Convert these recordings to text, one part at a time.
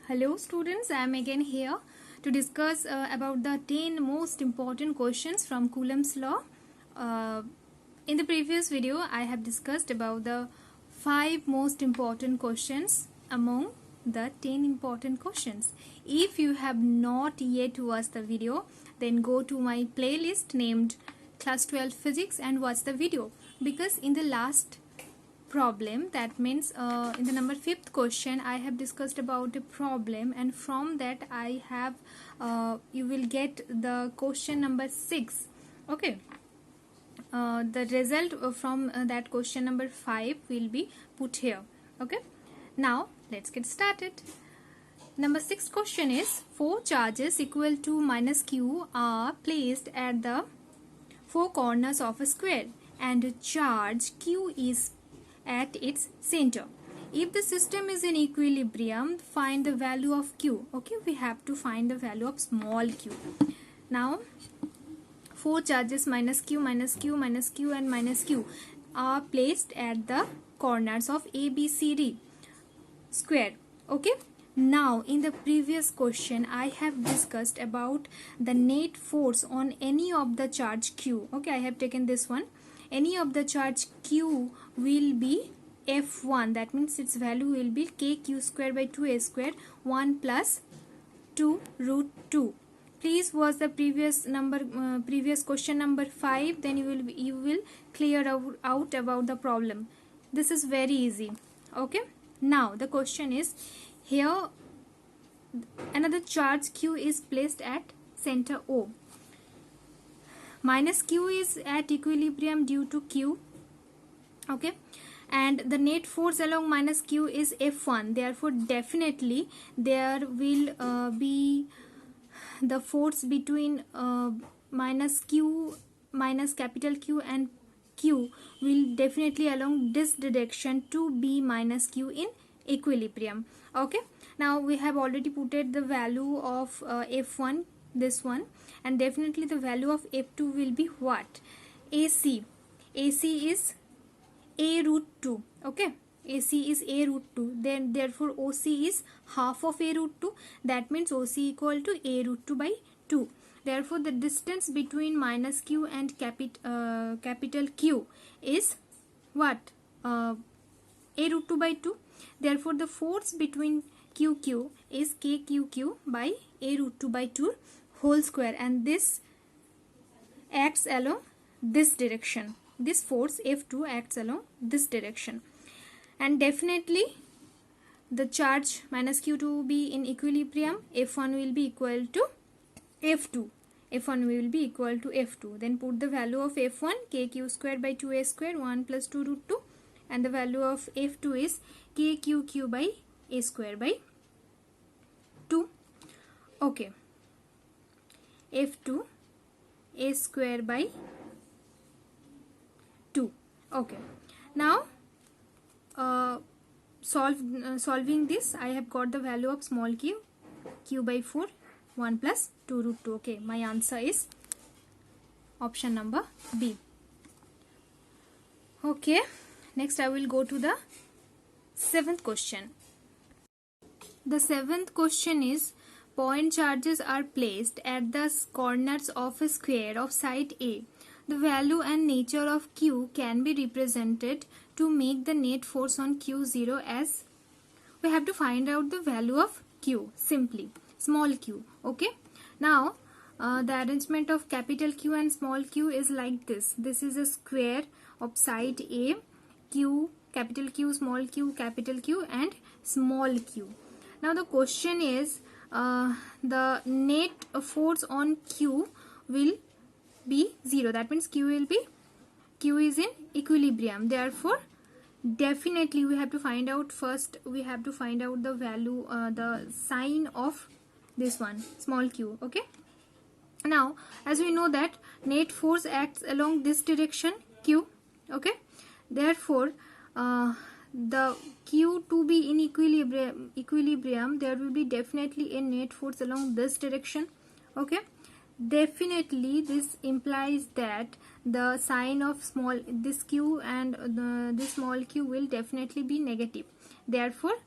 Hello students, I am again here to discuss about the 10 most important questions from Coulomb's law. In the previous video, I have discussed about the 5 most important questions among the 10 important questions. If you have not yet watched the video, then go to my playlist named Class 12 Physics and watch the video, because in the last problem, that means in the number 5th question I have discussed about a problem, and from that I have you will get the question number 6. Okay, the result from that question number 5 will be put here. Okay, now let's get started. Number 6 question is, 4 charges equal to minus q are placed at the 4 corners of a square and a charge q is at its center. If the system is in equilibrium, find the value of q. Okay, we have to find the value of small q. Now 4 charges minus q, minus q, minus q and minus q are placed at the corners of ABCD square. Okay, now in the previous question I have discussed about the net force on any of the charge q. Okay, I have taken this one. Any of the charge q will be F1, that means its value will be kq square by 2a square 1 plus 2 root 2. Please watch the previous question number 5, then you will clear out about the problem. This is very easy. Okay, now the question is, here another charge q is placed at center O. Minus q is at equilibrium due to q. Okay, and the net force along minus q is F1, therefore definitely there will be the force between minus q, minus capital Q and q will definitely along this direction to be minus q in equilibrium. Okay, now we have already put the value of F1, this one, and definitely the value of F2 will be what? AC is a root 2. Okay, AC is a root 2, then therefore OC is half of a root 2, that means OC equal to a root 2 by 2. Therefore the distance between minus q and capital Q is what? A root 2 by 2. Therefore the force between QQ is KQQ by a root 2 by 2 whole square, and this acts along this direction. This force F2 acts along this direction, and definitely the charge minus q to be in equilibrium, F1 will be equal to F2. F1 will be equal to F2. Then put the value of F1, kq square by 2a square 1 plus 2 root 2, and the value of F2 is kqq by a square by 2. Okay, F2 a square by 2. Okay, now solving this, I have got the value of small q, q by 4 1 plus 2 root 2. Okay, my answer is option number B. Okay, next I will go to the 7th question. The 7th question is, point charges are placed at the corners of a square of side A. The value and nature of q can be represented to make the net force on q 0 as, we have to find out the value of q simply, small q. Okay, now the arrangement of capital Q and small q is like this. This is a square of side A, q, capital Q, small q, capital Q and small q. Now the question is, the net force on q will be 0, that means q is in equilibrium. Therefore definitely we have to find out, first we have to find out the value, the sign of this one, small q. Okay, now as we know that net force acts along this direction, q. Okay, therefore the q to be in equilibrium, there will be definitely a net force along this direction. Okay, definitely this implies that the sign of this q and this small q will definitely be negative. Therefore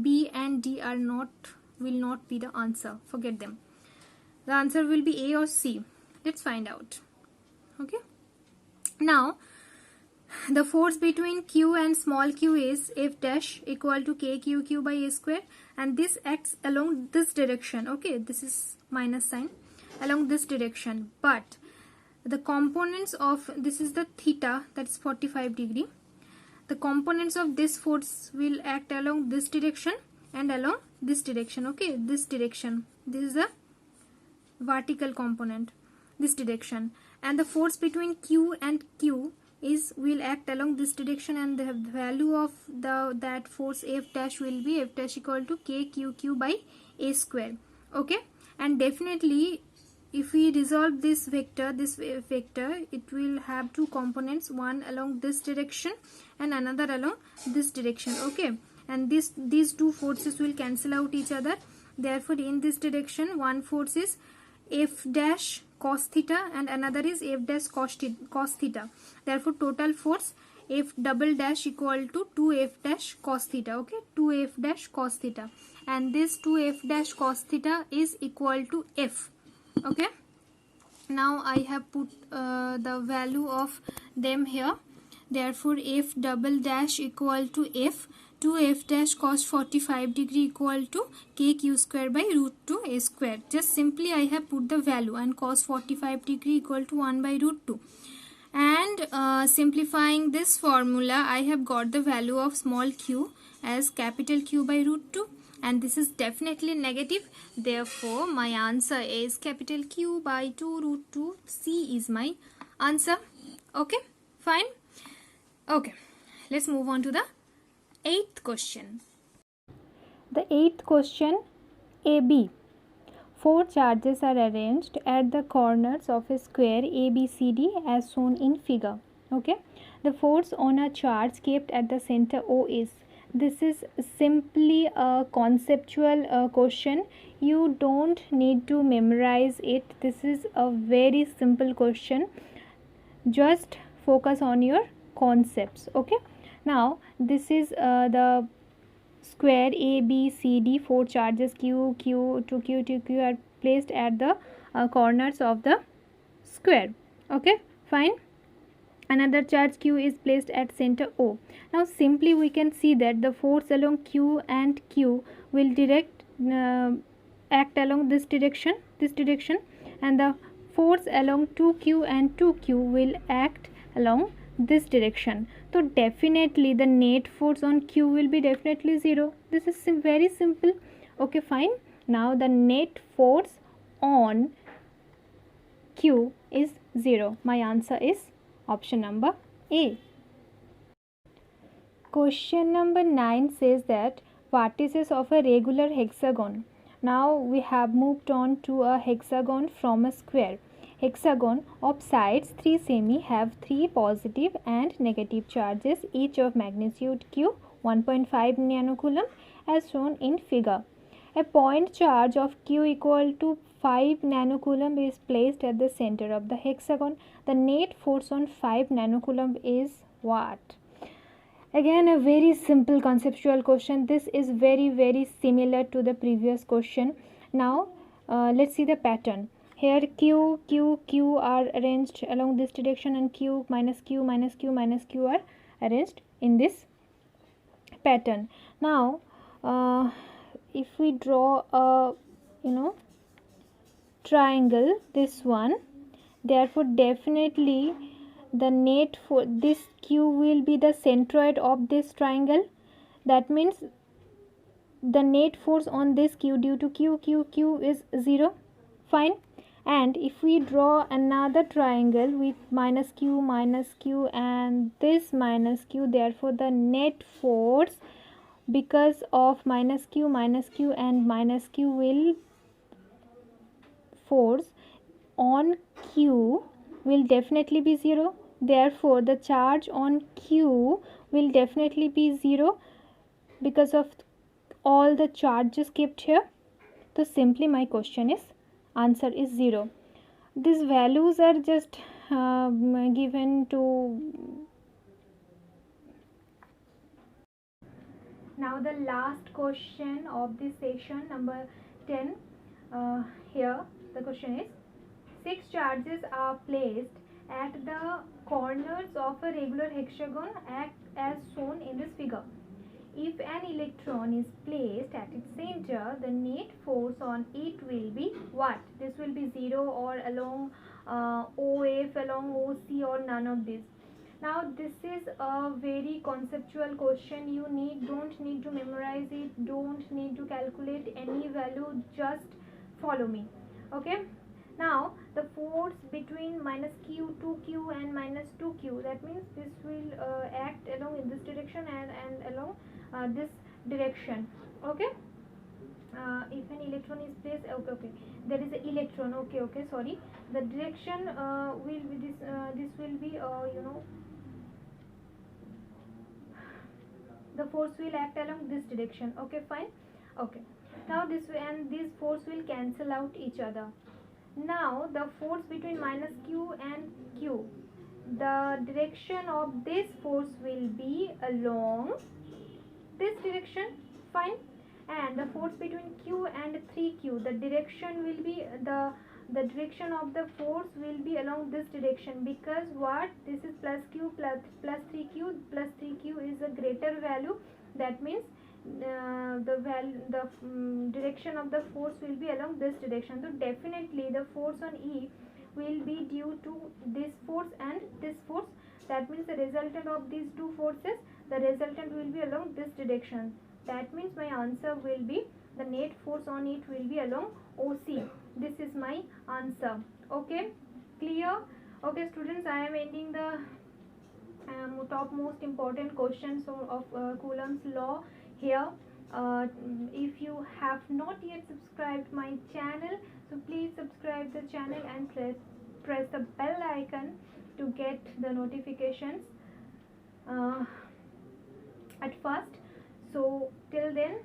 B and D are not will not be the answer. Forget them. The answer will be A or C. Let's find out. Okay. Now, the force between Q and small q is F dash equal to KQQ by A square, and this acts along this direction. Okay, this is minus sign along this direction, but the components of this is the theta, that's 45 degree. The components of this force will act along this direction and along this direction. Okay, this direction, this is the vertical component, this direction, and the force between Q and Q is will act along this direction, and the value of that force F dash will be F dash equal to KQQ by A square. Okay, and definitely if we resolve this vector, it will have two components, one along this direction and another along this direction. Okay, and these two forces will cancel out each other. Therefore, in this direction, one force is F dash cos theta and another is F dash cos theta. Therefore, total force F double dash equal to 2F dash cos theta. Okay, 2F dash cos theta, and this 2F dash cos theta is equal to F. Okay, now I have put the value of them here. Therefore, F double dash equal to F, 2F dash cos 45 degree equal to KQ square by root 2 A square. Just simply I have put the value, and cos 45 degree equal to 1 by root 2. And simplifying this formula, I have got the value of small q as capital Q by root 2. And this is definitely negative. Therefore, my answer is capital Q by 2 root 2. C is my answer. Okay, fine. Okay, let's move on to the 8th question. The 8th question, AB. 4 charges are arranged at the corners of a square ABCD as shown in figure. Okay, the force on a charge kept at the center O is. This is simply a conceptual question. You don't need to memorize it. This is a very simple question. Just focus on your concepts. Okay, now this is the square ABCD. 4 charges Q to Q are placed at the corners of the square. Okay, fine. Another charge Q is placed at center O. Now simply we can see that the force along Q and Q will act along this direction, and the force along 2Q and 2Q will act along this direction. So definitely the net force on Q will be definitely 0. This is very simple. Okay, fine. Now the net force on Q is 0. My answer is option number A. Question number 9 says that vertices of a regular hexagon. Now we have moved on to a hexagon from a square. Hexagon of sides 3 semi have 3 positive and negative charges, each of magnitude Q 1.5 nanocoulomb as shown in figure. A point charge of Q equal to 5 nanocoulomb is placed at the center of the hexagon. The net force on 5 nanocoulomb is what? Again, a very simple conceptual question. This is very similar to the previous question. Now let's see the pattern. Here Q, Q, Q are arranged along this direction, and Q minus Q minus Q minus Q are arranged in this pattern. Now if we draw a triangle, this one, therefore definitely the net for this Q will be the centroid of this triangle. That means the net force on this Q due to Q is 0. Fine. And if we draw another triangle with minus Q and this minus Q, therefore the net force because of minus Q and minus Q will force on Q will definitely be 0. Therefore the charge on Q will definitely be 0 because of all the charges kept here. So simply my question is answer is 0. These values are just given to Now the last question of this section, number 10. Here the question is, 6 charges are placed at the corners of a regular hexagon as shown in this figure. If an electron is placed at its center, the net force on it will be what? This will be 0 or along OF, along OC, or none of this. Now this is a very conceptual question. You don't need to memorize it, don't need to calculate any value, just follow me. Okay. Now the force between minus q, 2q and minus 2q, that means this will act along in this direction and along this direction. Okay. If an electron is placed, okay, there is an electron, okay, sorry, the direction will be this will be the force will act along this direction. Okay, fine. Okay, now this and this force will cancel out each other. Now the force between minus q and q, the direction of this force will be along this direction. Fine. And the force between q and 3q, the direction will be the direction of the force will be along this direction, because what, this is plus q plus 3q, plus 3q is a greater value. That means the direction of the force will be along this direction. So definitely the force on E will be due to this force and this force. That means the resultant of these two forces, the resultant will be along this direction. That means my answer will be, the net force on it will be along OC. This is my answer. Okay, clear? Okay students, I am ending the top most important questions of Coulomb's law here. If you have not yet subscribed my channel, so please subscribe the channel and press the bell icon to get the notifications at first. So till then,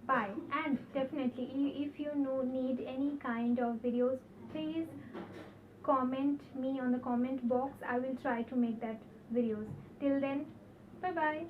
bye. And definitely if you need any kind of videos, please comment me on the comment box. I will try to make that videos. Till then, bye bye.